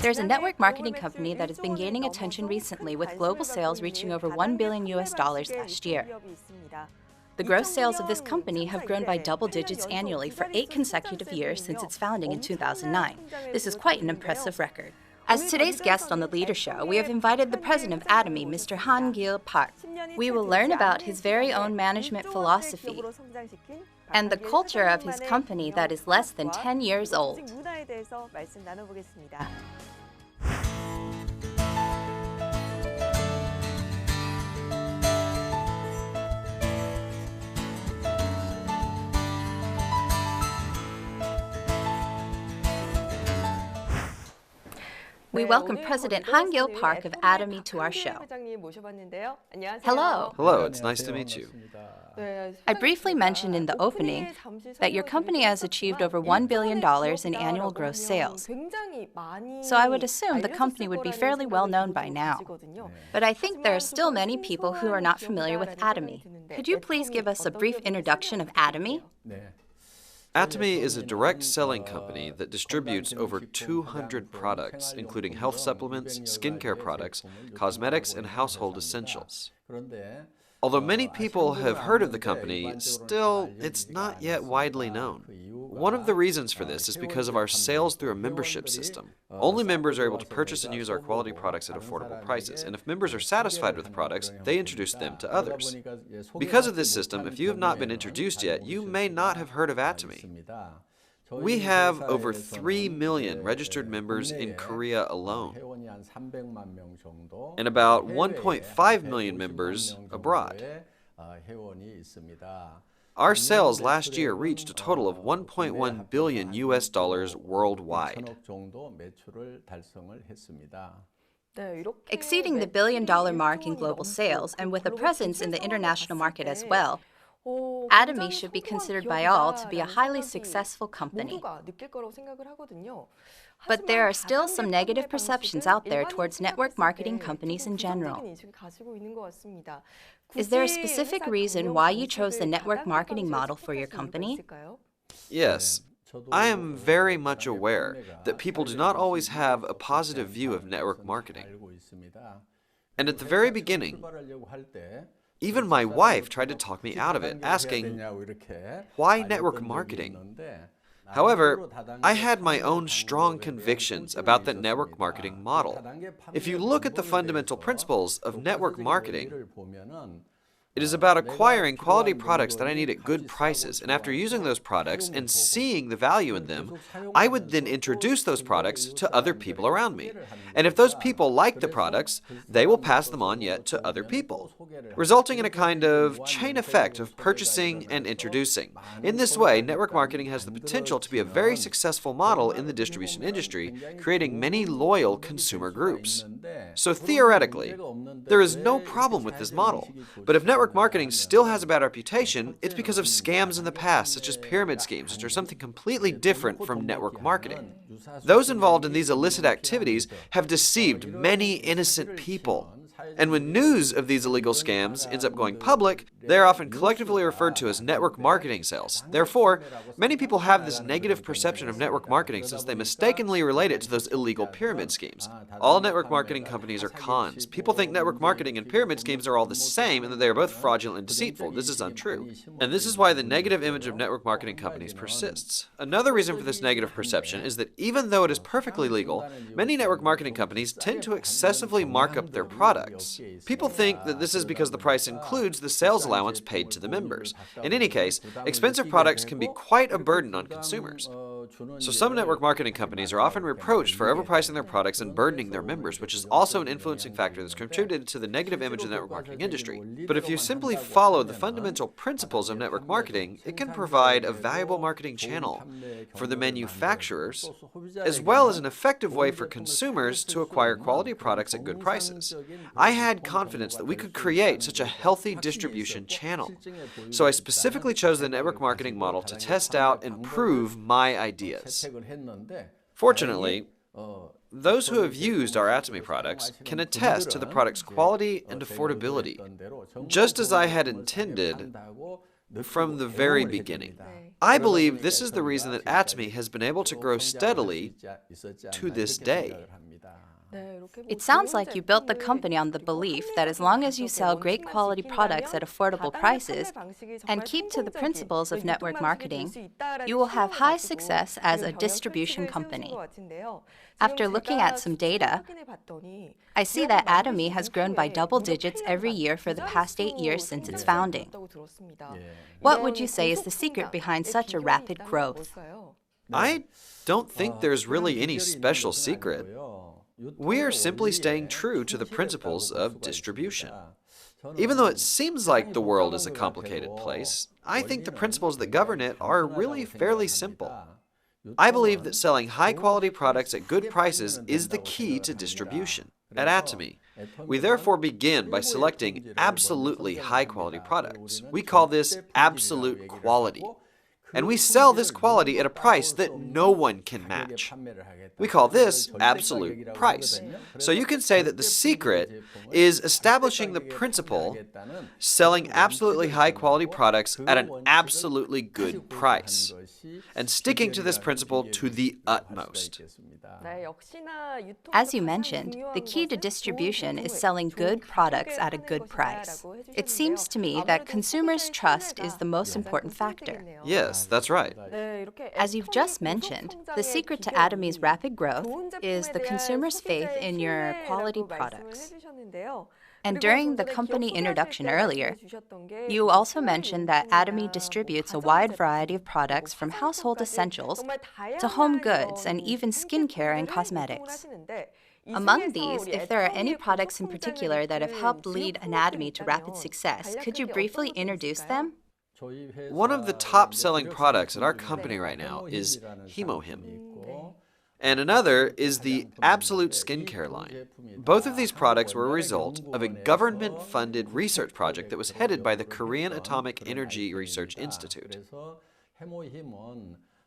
There's a network marketing company that has been gaining attention recently with global sales reaching over $1 billion last year. The gross sales of this company have grown by double digits annually for 8 consecutive years since its founding in 2009. This is quite an impressive record. As today's guest on the Leader Show, we have invited the president of Atomy, Mr. Han-Gil Park. We will learn about his very own management philosophy and the culture of his company that is less than 10 years old. We welcome President Han-Gil Park of Atomy to our show. Hello. Hello, it's nice to meet you. I briefly mentioned in the opening that your company has achieved over $1 billion in annual gross sales. So I would assume the company would be fairly well known by now. But I think there are still many people who are not familiar with Atomy. Could you please give us a brief introduction of Atomy? Atomy is a direct selling company that distributes over 200 products, including health supplements, skincare products, cosmetics, and household essentials. Although many people have heard of the company, still, it's not yet widely known. One of the reasons for this is because of our sales through a membership system. Only members are able to purchase and use our quality products at affordable prices, and if members are satisfied with the products, they introduce them to others. Because of this system, if you have not been introduced yet, you may not have heard of Atomy. We have over 3 million registered members in Korea alone, and about 1.5 million members abroad. Our sales last year reached a total of $1.1 billion worldwide. Exceeding the billion-dollar mark in global sales and with a presence in the international market as well, Atomy should be considered by all to be a highly successful company. But there are still some negative perceptions out there towards network marketing companies in general. Is there a specific reason why you chose the network marketing model for your company? Yes. I am very much aware that people do not always have a positive view of network marketing. And at the very beginning, even my wife tried to talk me out of it, asking, "Why network marketing?" However, I had my own strong convictions about the network marketing model. If you look at the fundamental principles of network marketing, it is about acquiring quality products that I need at good prices, and after using those products and seeing the value in them, I would then introduce those products to other people around me. And if those people like the products, they will pass them on yet to other people, resulting in a kind of chain effect of purchasing and introducing. In this way, network marketing has the potential to be a very successful model in the distribution industry, creating many loyal consumer groups. So theoretically, there is no problem with this model. But if network marketing still has a bad reputation, it's because of scams in the past, such as pyramid schemes, which are something completely different from network marketing. Those involved in these illicit activities have deceived many innocent people. And when news of these illegal scams ends up going public, they are often collectively referred to as network marketing sales. Therefore, many people have this negative perception of network marketing since they mistakenly relate it to those illegal pyramid schemes. All network marketing companies are cons. People think network marketing and pyramid schemes are all the same and that they are both fraudulent and deceitful. This is untrue. And this is why the negative image of network marketing companies persists. Another reason for this negative perception is that even though it is perfectly legal, many network marketing companies tend to excessively mark up their products. People think that this is because the price includes the sales allowance paid to the members. In any case, expensive products can be quite a burden on consumers. So some network marketing companies are often reproached for overpricing their products and burdening their members, which is also an influencing factor that's contributed to the negative image of the network marketing industry. But if you simply follow the fundamental principles of network marketing, it can provide a valuable marketing channel for the manufacturers, as well as an effective way for consumers to acquire quality products at good prices. I had confidence that we could create such a healthy distribution channel. So I specifically chose the network marketing model to test out and prove my ideas. Fortunately, those who have used our Atomy products can attest to the product's quality and affordability. Just as I had intended, from the very beginning. I believe this is the reason that Atomy has been able to grow steadily to this day. It sounds like you built the company on the belief that as long as you sell great quality products at affordable prices and keep to the principles of network marketing, you will have high success as a distribution company. After looking at some data, I see that Atomy has grown by double digits every year for the past 8 years since its founding. What would you say is the secret behind such a rapid growth? I don't think there's really any special secret. We are simply staying true to the principles of distribution. Even though it seems like the world is a complicated place, I think the principles that govern it are really fairly simple. I believe that selling high-quality products at good prices is the key to distribution. At Atomy, we therefore begin by selecting absolutely high-quality products. We call this absolute quality. And we sell this quality at a price that no one can match. We call this absolute price. So you can say that the secret is establishing the principle, selling absolutely high-quality products at an absolutely good price, and sticking to this principle to the utmost. As you mentioned, the key to distribution is selling good products at a good price. It seems to me that consumers' trust is the most important factor. Yes, that's right. As you've just mentioned, the secret to Atomy's rapid growth is the consumer's faith in your quality products. And during the company introduction earlier, you also mentioned that Atomy distributes a wide variety of products from household essentials to home goods and even skincare and cosmetics. Among these, if there are any products in particular that have helped lead Atomy to rapid success, could you briefly introduce them? One of the top-selling products at our company right now is HemoHIM. And another is the Absolute Skincare line. Both of these products were a result of a government-funded research project that was headed by the Korean Atomic Energy Research Institute.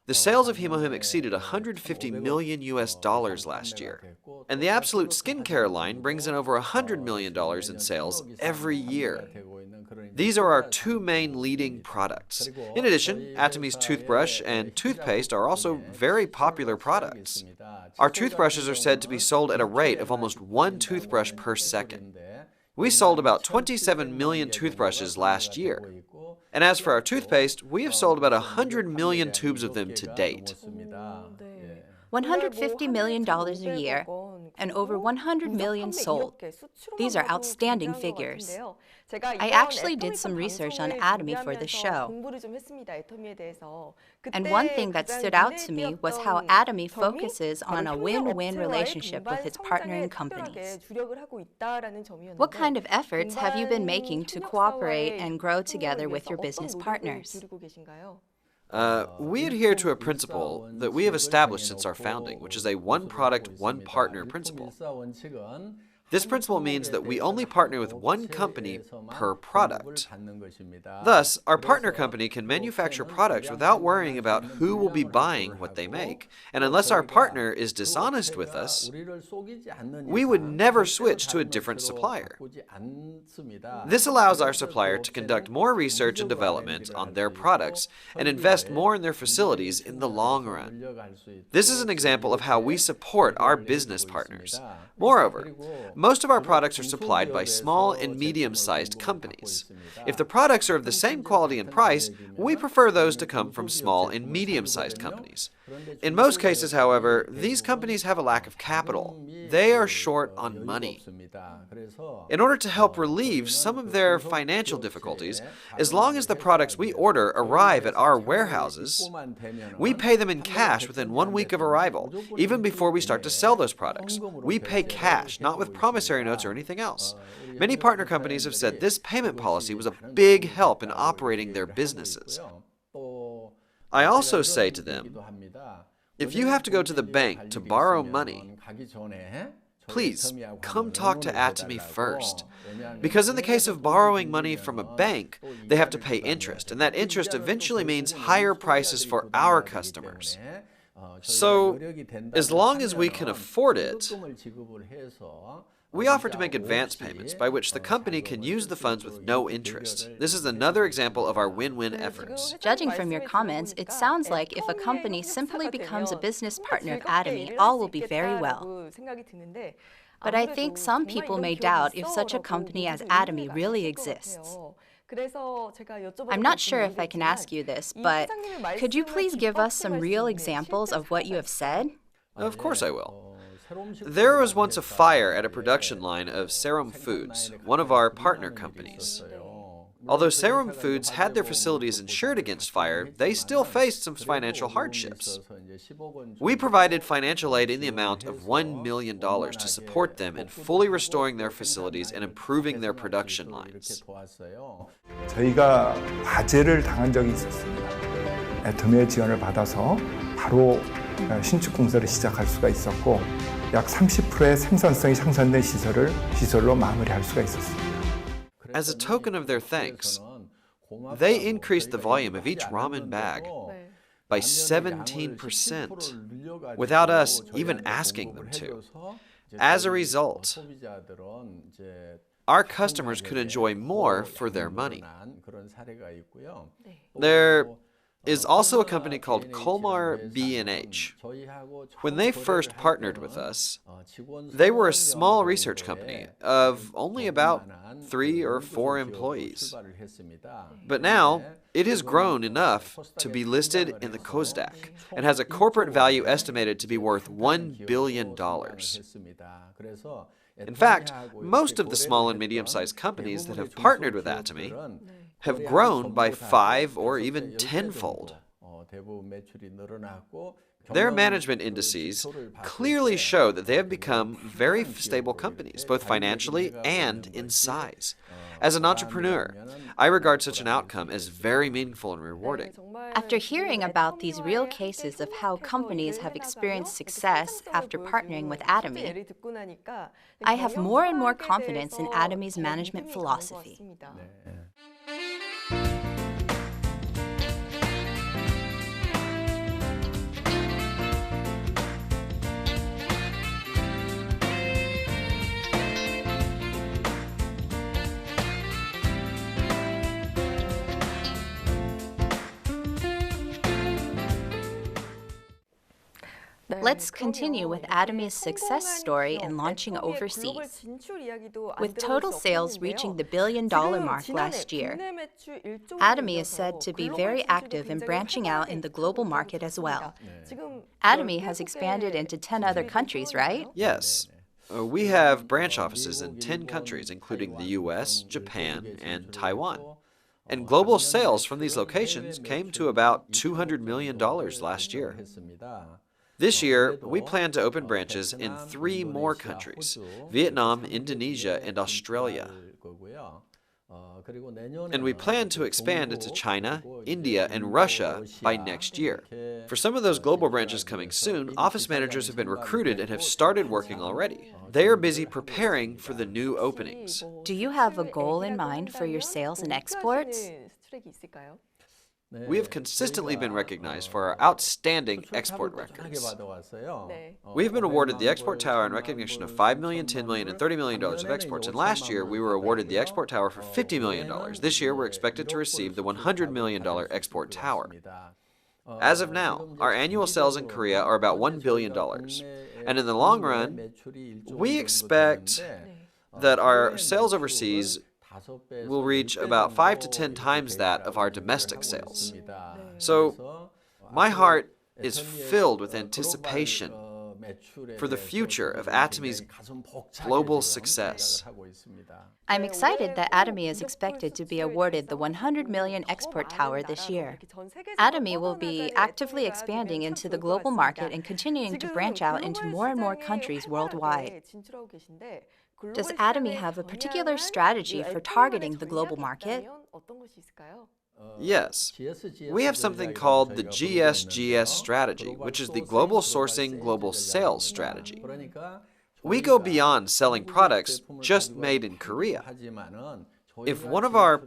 The sales of HemoHIM exceeded $150 million last year, and the Absolute Skincare line brings in over $100 million in sales every year. These are our two main leading products. In addition, Atomy's toothbrush and toothpaste are also very popular products. Our toothbrushes are said to be sold at a rate of almost one toothbrush per second. We sold about 27 million toothbrushes last year. And as for our toothpaste, we have sold about 100 million tubes of them to date. $150 million a year and over 100 million sold. These are outstanding figures. I actually did some research on Atomy for this show. And one thing that stood out to me was how Atomy focuses on a win-win relationship with its partnering companies. What kind of efforts have you been making to cooperate and grow together with your business partners? We adhere to a principle that we have established since our founding, which is a one-product, one-partner principle. This principle means that we only partner with one company per product. Thus, our partner company can manufacture products without worrying about who will be buying what they make. And unless our partner is dishonest with us, we would never switch to a different supplier. This allows our supplier to conduct more research and development on their products and invest more in their facilities in the long run. This is an example of how we support our business partners. Moreover, most of our products are supplied by small and medium-sized companies. If the products are of the same quality and price, we prefer those to come from small and medium-sized companies. In most cases, however, these companies have a lack of capital. They are short on money. In order to help relieve some of their financial difficulties, as long as the products we order arrive at our warehouses, we pay them in cash within 1 week of arrival, even before we start to sell those products. We pay cash, not with promissory notes or anything else. Many partner companies have said this payment policy was a big help in operating their businesses. I also say to them, if you have to go to the bank to borrow money, please come talk to Atomy first. Because in the case of borrowing money from a bank, they have to pay interest, and that interest eventually means higher prices for our customers. So, as long as we can afford it, we offer to make advance payments by which the company can use the funds with no interest. This is another example of our win-win efforts. Judging from your comments, it sounds like if a company simply becomes a business partner of Atomy, all will be very well. But I think some people may doubt if such a company as Atomy really exists. I'm not sure if I can ask you this, but could you please give us some real examples of what you have said? Of course I will. There was once a fire at a production line of Serum Foods, one of our partner companies. Although Serum Foods had their facilities insured against fire, they still faced some financial hardships. We provided financial aid in the amount of $1 million to support them in fully restoring their facilities and improving their production lines. 저희가 화재를 당한 적이 있었습니다. 애터미의 지원을 받아서 바로 신축 공사를 시작할 수가 있었고 약 30%의 생산성이 향상된 시설로 마무리할 수가 있었습니다. As a token of their thanks, they increased the volume of each ramen bag by 17% without us even asking them to. As a result, our customers could enjoy more for their money. There is also a company called Colmar B&H. When they first partnered with us, they were a small research company of only about 3 or 4 employees. But now, it has grown enough to be listed in the KOSDAQ and has a corporate value estimated to be worth $1 billion. In fact, most of the small and medium-sized companies that have partnered with Atomy have grown by 5 or even 10-fold. Their management indices clearly show that they have become very stable companies, both financially and in size. As an entrepreneur, I regard such an outcome as very meaningful and rewarding. After hearing about these real cases of how companies have experienced success after partnering with Atomy, I have more and more confidence in Atomy's management philosophy. Let's continue with Atomy's success story in launching overseas. With total sales reaching the $1 billion mark last year, Atomy is said to be very active in branching out in the global market as well. Atomy has expanded into 10 other countries, right? Yes. We have branch offices in 10 countries, including the US, Japan, and Taiwan. And global sales from these locations came to about $200 million last year. This year, we plan to open branches in 3 more countries: Vietnam, Indonesia, and Australia. And we plan to expand into China, India, and Russia by next year. For some of those global branches coming soon, office managers have been recruited and have started working already. They are busy preparing for the new openings. Do you have a goal in mind for your sales and exports? We have consistently been recognized for our outstanding export records. We have been awarded the Export Tower in recognition of $5 million, $10 million, and $30 million of exports, and last year we were awarded the Export Tower for $50 million. This year we're expected to receive the $100 million Export Tower. As of now, our annual sales in Korea are about $1 billion, and in the long run, we expect that our sales overseas will reach about 5 to 10 times that of our domestic sales. So, my heart is filled with anticipation for the future of Atomy's global success. I'm excited that Atomy is expected to be awarded the $100 million Export Tower this year. Atomy will be actively expanding into the global market and continuing to branch out into more and more countries worldwide. Does Atomy have a particular strategy for targeting the global market? Yes. We have something called the GSGS strategy, which is the Global Sourcing Global Sales strategy. We go beyond selling products just made in Korea. If one of our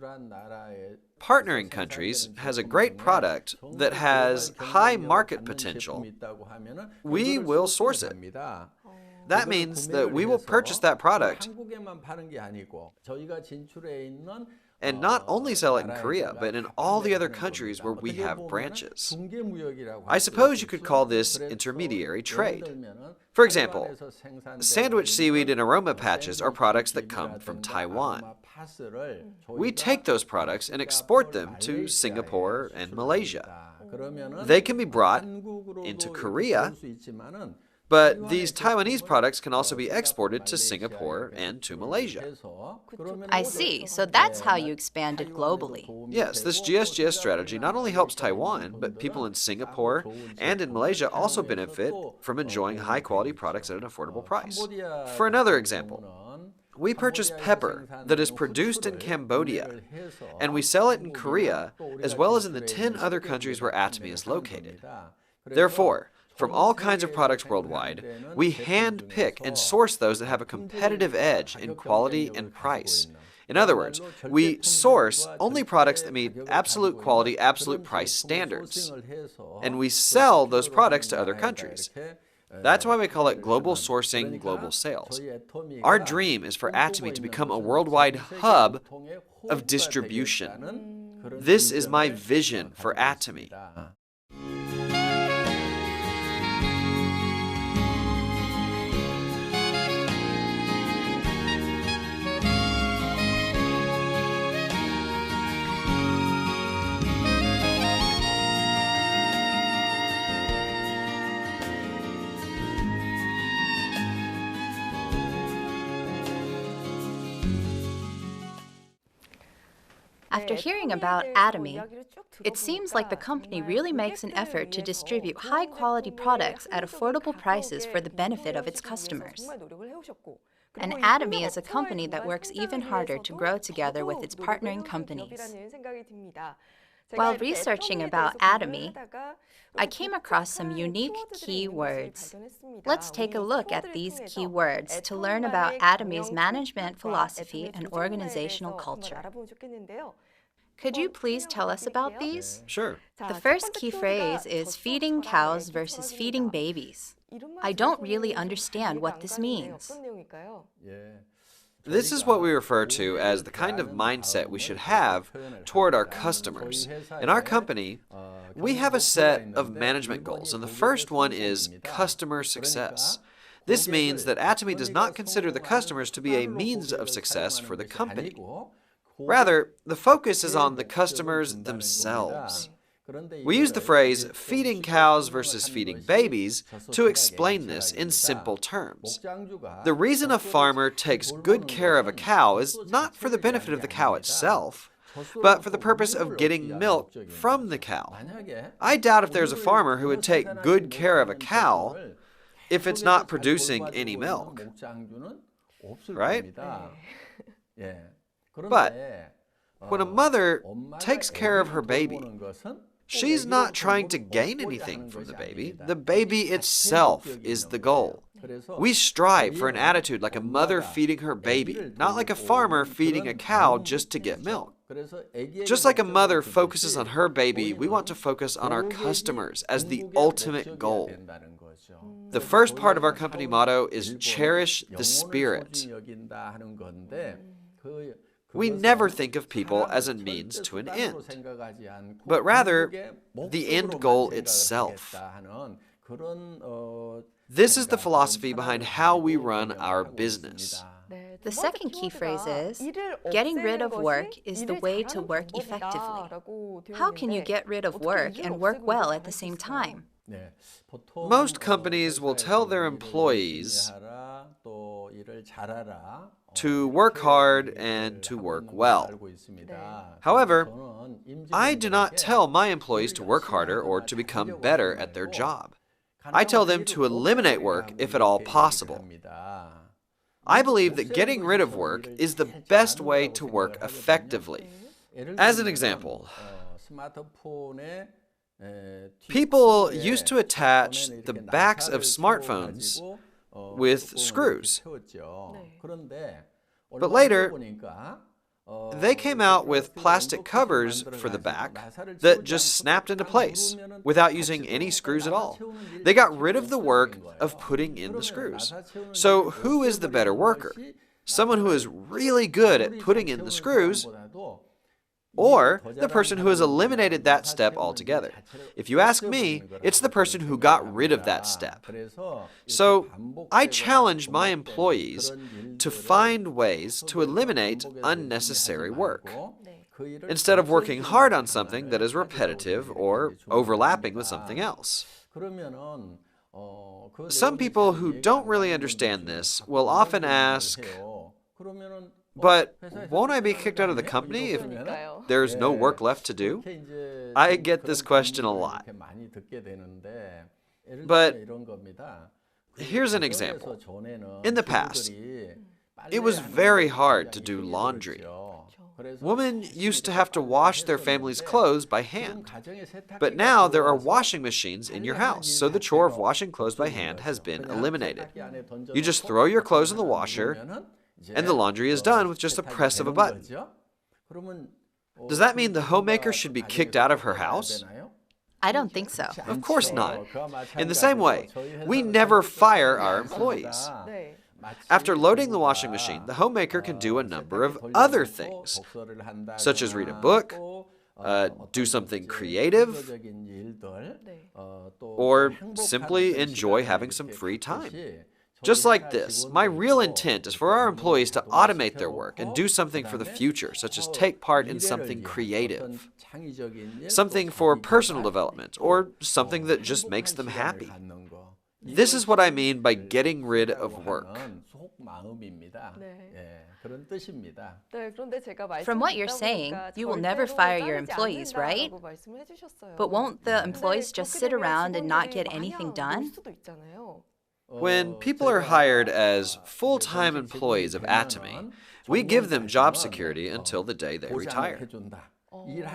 partnering countries has a great product that has high market potential, we will source it. That means that we will purchase that product and not only sell it in Korea, but in all the other countries where we have branches. I suppose you could call this intermediary trade. For example, sandwich seaweed and aroma patches are products that come from Taiwan. We take those products and export them to Singapore and Malaysia. They can be brought into Korea, but these Taiwanese products can also be exported to Singapore and to Malaysia. I see. So that's how you expanded globally. Yes, this GSGS strategy not only helps Taiwan, but people in Singapore and in Malaysia also benefit from enjoying high-quality products at an affordable price. For another example, we purchase pepper that is produced in Cambodia, and we sell it in Korea, as well as in the 10 other countries where Atomy is located. Therefore, from all kinds of products worldwide, we hand-pick and source those that have a competitive edge in quality and price. In other words, we source only products that meet absolute quality, absolute price standards, and we sell those products to other countries. That's why we call it global sourcing, global sales. Our dream is for Atomy to become a worldwide hub of distribution. This is my vision for Atomy. After hearing about Atomy, it seems like the company really makes an effort to distribute high-quality products at affordable prices for the benefit of its customers. And Atomy is a company that works even harder to grow together with its partnering companies. While researching about Atomy, I came across some unique keywords. Let's take a look at these keywords to learn about Atomy's management philosophy and organizational culture. Could you please tell us about these? Sure. The first key phrase is feeding cows versus feeding babies. I don't really understand what this means. This is what we refer to as the kind of mindset we should have toward our customers. In our company, we have a set of management goals, and the first one is customer success. This means that Atomy does not consider the customers to be a means of success for the company. Rather, the focus is on the customers themselves. We use the phrase feeding cows versus feeding babies to explain this in simple terms. The reason a farmer takes good care of a cow is not for the benefit of the cow itself, but for the purpose of getting milk from the cow. I doubt if there's a farmer who would take good care of a cow if it's not producing any milk. Right? But when a mother takes care of her baby, she's not trying to gain anything from the baby. The baby itself is the goal. We strive for an attitude like a mother feeding her baby, not like a farmer feeding a cow just to get milk. Just like a mother focuses on her baby, we want to focus on our customers as the ultimate goal. The first part of our company motto is cherish the spirit. We never think of people as a means to an end, but rather the end goal itself. This is the philosophy behind how we run our business. The second key phrase is, getting rid of work is the way to work effectively. How can you get rid of work and work well at the same time? Most companies will tell their employees to work hard and to work well. However, I do not tell my employees to work harder or to become better at their job. I tell them to eliminate work if at all possible. I believe that getting rid of work is the best way to work effectively. As an example, people used to attach the backs of smartphones with screws. But later, They came out with plastic covers for the back that just snapped into place without using any screws at all. They got rid of the work of putting in the screws. So who is the better worker? Someone who is really good at putting in the screws, or the person who has eliminated that step altogether? If you ask me, it's the person who got rid of that step. So I challenge my employees to find ways to eliminate unnecessary work, instead of working hard on something that is repetitive or overlapping with something else. Some people who don't really understand this will often ask, but won't I be kicked out of the company if there's no work left to do? I get this question a lot. But here's an example. In the past, it was very hard to do laundry. Women used to have to wash their family's clothes by hand. But now there are washing machines in your house, so the chore of washing clothes by hand has been eliminated. You just throw your clothes in the washer, and the laundry is done with just a press of a button. Does that mean the homemaker should be kicked out of her house? I don't think so. Of course not. In the same way, we never fire our employees. After loading the washing machine, the homemaker can do a number of other things, such as read a book, do something creative, or simply enjoy having some free time. Just like this, my real intent is for our employees to automate their work and do something for the future, such as take part in something creative, something for personal development, or something that just makes them happy. This is what I mean by getting rid of work. From what you're saying, you will never fire your employees, right? But won't the employees just sit around and not get anything done? When people are hired as full-time employees of Atomy, we give them job security until the day they retire.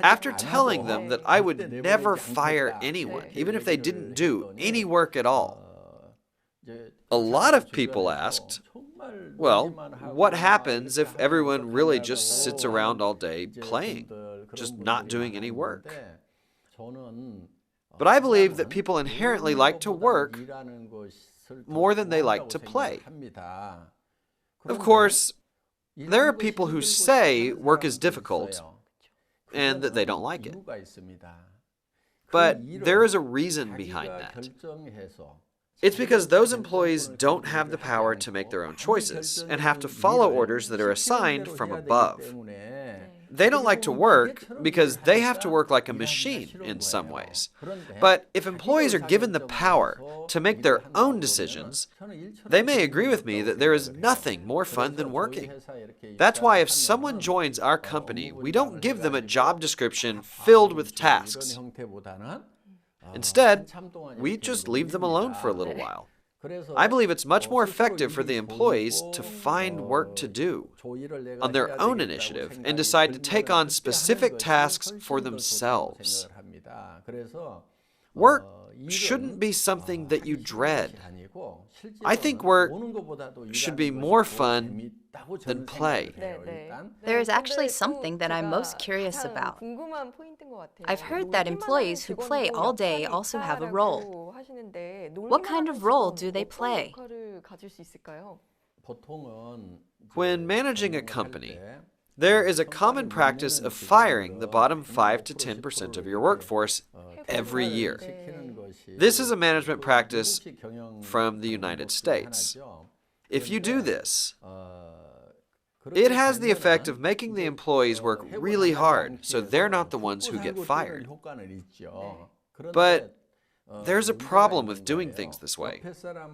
After telling them that I would never fire anyone, even if they didn't do any work at all, a lot of people asked, well, what happens if everyone really just sits around all day playing, just not doing any work? But I believe that people inherently like to work more than they like to play. Of course, there are people who say work is difficult and that they don't like it. But there is a reason behind that. It's because those employees don't have the power to make their own choices and have to follow orders that are assigned from above. They don't like to work because they have to work like a machine in some ways. But if employees are given the power to make their own decisions, they may agree with me that there is nothing more fun than working. That's why if someone joins our company, we don't give them a job description filled with tasks. Instead, we just leave them alone for a little while. I believe it's much more effective for the employees to find work to do on their own initiative and decide to take on specific tasks for themselves. Work shouldn't be something that you dread. I think work should be more fun than play. There is actually something that I'm most curious about. I've heard that employees who play all day also have a role. What kind of role do they play? When managing a company, there is a common practice of firing the bottom 5 to 10% of your workforce every year. This is a management practice from the United States. If you do this, it has the effect of making the employees work really hard, so they're not the ones who get fired. But there's a problem with doing things this way.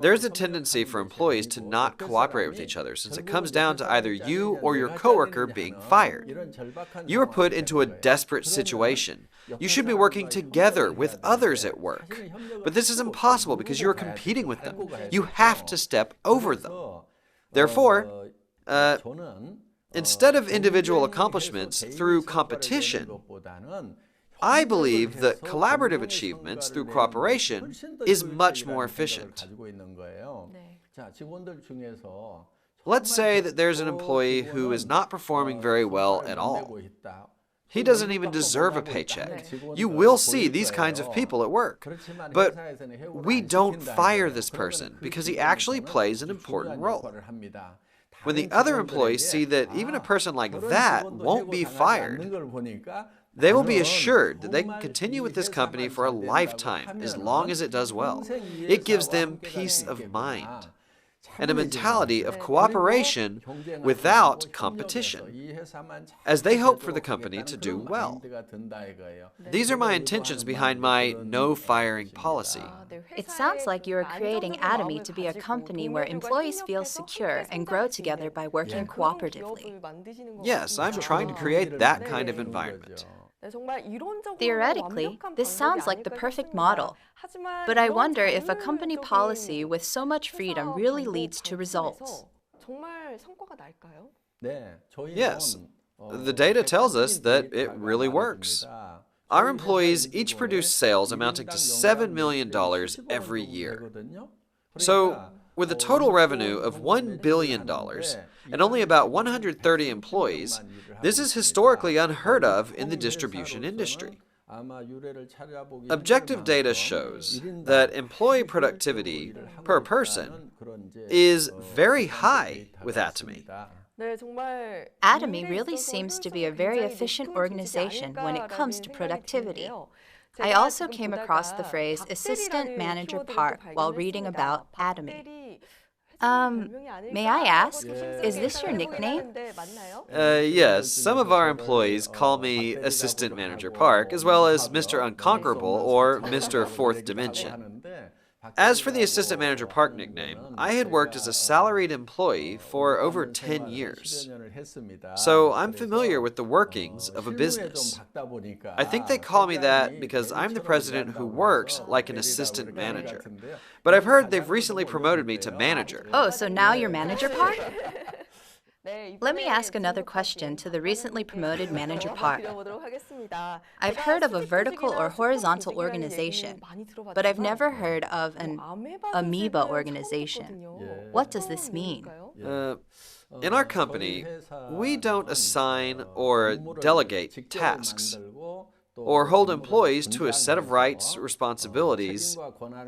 There's a tendency for employees to not cooperate with each other, since it comes down to either you or your coworker being fired. You are put into a desperate situation. You should be working together with others at work. But this is impossible because you are competing with them. You have to step over them. Therefore, instead of individual accomplishments through competition, I believe that collaborative achievements through cooperation is much more efficient. Let's say that there's an employee who is not performing very well at all. He doesn't even deserve a paycheck. You will see these kinds of people at work. But we don't fire this person because he actually plays an important role. When the other employees see that even a person like that won't be fired, they will be assured that they can continue with this company for a lifetime as long as it does well. It gives them peace of mind and a mentality of cooperation without competition, as they hope for the company to do well. These are my intentions behind my no firing policy. It sounds like you are creating Atomy to be a company where employees feel secure and grow together by working cooperatively. Yes, I'm trying to create that kind of environment. Theoretically, this sounds like the perfect model. But I wonder if a company policy with so much freedom really leads to results. Yes, the data tells us that it really works. Our employees each produce sales amounting to $7 million every year. So, with a total revenue of $1 billion and only about 130 employees, this is historically unheard of in the distribution industry. Objective data shows that employee productivity per person is very high with Atomy. Atomy really seems to be a very efficient organization when it comes to productivity. I also came across the phrase assistant manager part while reading about Atomy. May I ask, is this your nickname? Yes, some of our employees call me Assistant Manager Park, as well as Mr. Unconquerable or Mr. Fourth Dimension. As for the Assistant Manager Park nickname, I had worked as a salaried employee for over 10 years. So I'm familiar with the workings of a business. I think they call me that because I'm the president who works like an assistant manager. But I've heard they've recently promoted me to manager. Oh, so now you're Manager Park? Let me ask another question to the recently promoted Manager Park. I've heard of a vertical or horizontal organization, but I've never heard of an amoeba organization. What does this mean? In our company, we don't assign or delegate tasks or hold employees to a set of rights, responsibilities,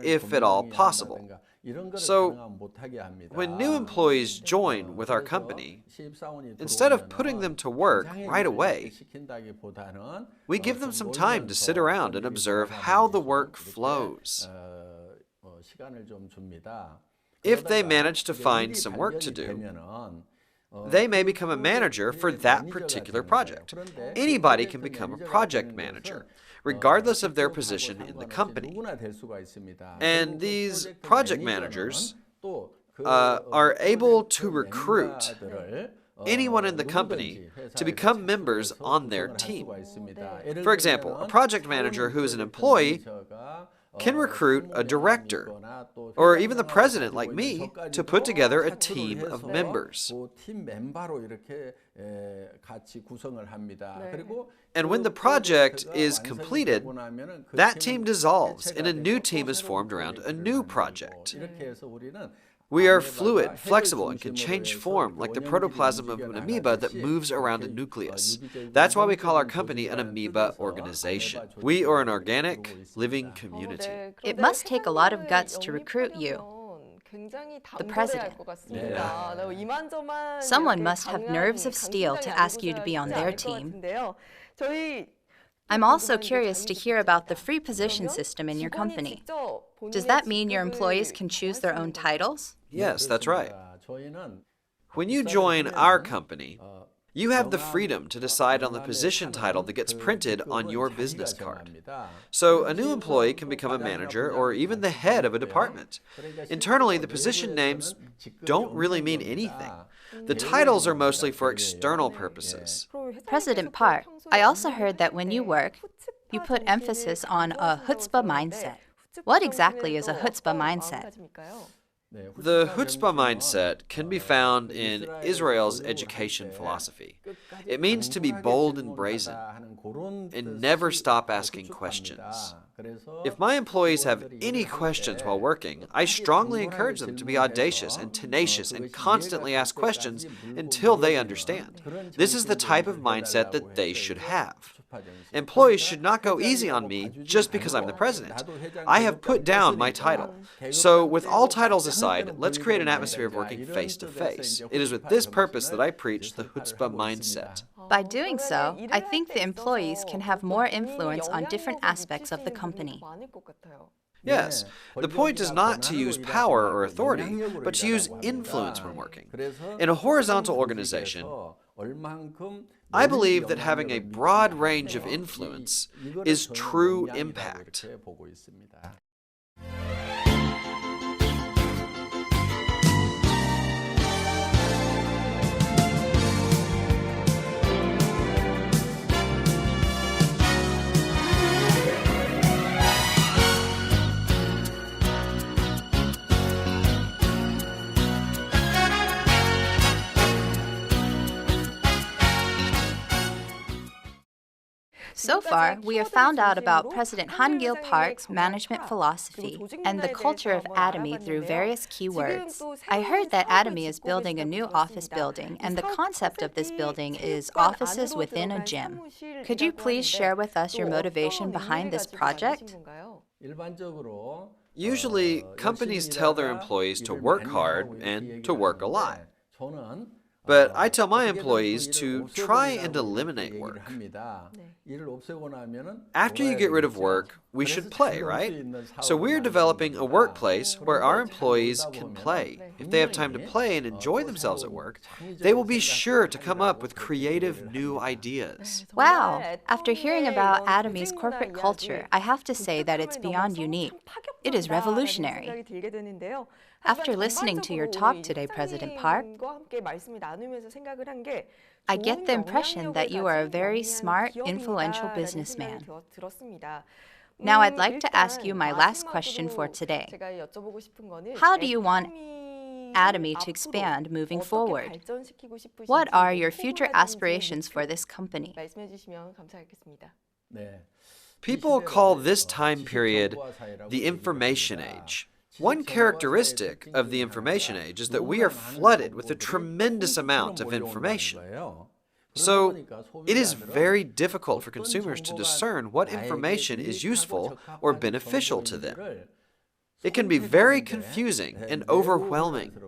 if at all possible. So, when new employees join with our company, instead of putting them to work right away, we give them some time to sit around and observe how the work flows. If they manage to find some work to do, they may become a manager for that particular project. Anybody can become a project manager, regardless of their position in the company. And these project managers are able to recruit anyone in the company to become members on their team. For example, a project manager who is an employee can recruit a director, or even the president like me, to put together a team of members. And when the project is completed, that team dissolves and a new team is formed around a new project. We are fluid, flexible, and can change form like the protoplasm of an amoeba that moves around a nucleus. That's why we call our company an amoeba organization. We are an organic, living community. It must take a lot of guts to recruit you, the president. Someone must have nerves of steel to ask you to be on their team. I'm also curious to hear about the free position system in your company. Does that mean your employees can choose their own titles? Yes, that's right. When you join our company, you have the freedom to decide on the position title that gets printed on your business card. So a new employee can become a manager or even the head of a department. Internally, the position names don't really mean anything. The titles are mostly for external purposes. President Park, I also heard that when you work, you put emphasis on a chutzpah mindset. What exactly is a chutzpah mindset? The chutzpah mindset can be found in Israel's education philosophy. It means to be bold and brazen and never stop asking questions. If my employees have any questions while working, I strongly encourage them to be audacious and tenacious and constantly ask questions until they understand. This is the type of mindset that they should have. Employees should not go easy on me just because I'm the president. I have put down my title. So with all titles aside, let's create an atmosphere of working face to face. It is with this purpose that I preach the chutzpah mindset. By doing so, I think the employees can have more influence on different aspects of the company. Yes, the point is not to use power or authority, but to use influence when working. In a horizontal organization, I believe that having a broad range of influence is true impact. So far, we have found out about President Han-gil Park's management philosophy and the culture of Atomy through various keywords. I heard that Atomy is building a new office building, and the concept of this building is offices within a gym. Could you please share with us your motivation behind this project? Usually, companies tell their employees to work hard and to work a lot. But I tell my employees to try and eliminate work. After you get rid of work, we should play, right? So we're developing a workplace where our employees can play. If they have time to play and enjoy themselves at work, they will be sure to come up with creative new ideas. Wow! After hearing about Atomy's corporate culture, I have to say that it's beyond unique. It is revolutionary. After listening to your talk today, President Park, I get the impression that you are a very smart, influential businessman. Now I'd like to ask you my last question for today. How do you want Atomy to expand moving forward? What are your future aspirations for this company? People call this time period the information age. One characteristic of the information age is that we are flooded with a tremendous amount of information. So, it is very difficult for consumers to discern what information is useful or beneficial to them. It can be very confusing and overwhelming.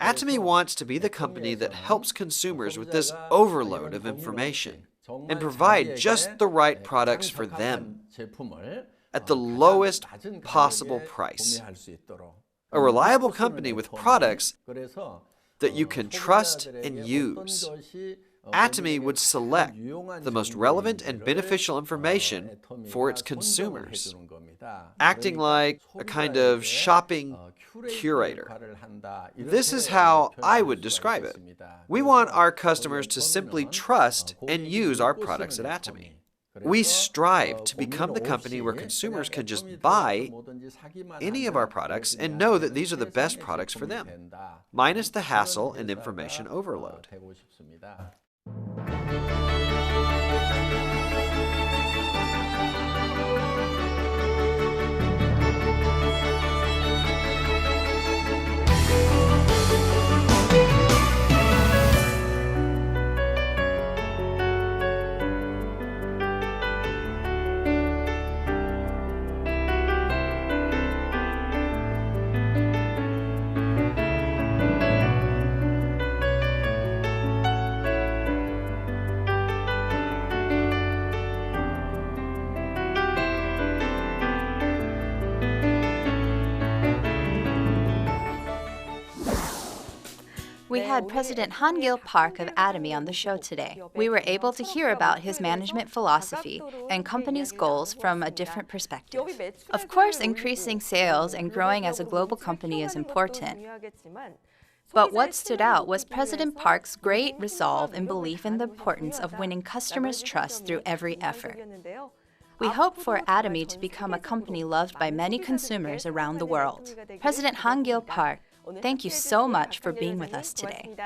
Atomy wants to be the company that helps consumers with this overload of information and provide just the right products for them at the lowest possible price. A reliable company with products that you can trust and use. Atomy would select the most relevant and beneficial information for its consumers, acting like a kind of shopping curator. This is how I would describe it. We want our customers to simply trust and use our products at Atomy. We strive to become the company where consumers can just buy any of our products and know that these are the best products for them, minus the hassle and information overload. We had President Han-gil Park of Atomy on the show today. We were able to hear about his management philosophy and company's goals from a different perspective. Of course, increasing sales and growing as a global company is important. But what stood out was President Park's great resolve and belief in the importance of winning customers' trust through every effort. We hope for Atomy to become a company loved by many consumers around the world. President Han Gil Park, thank you so much for being with us today.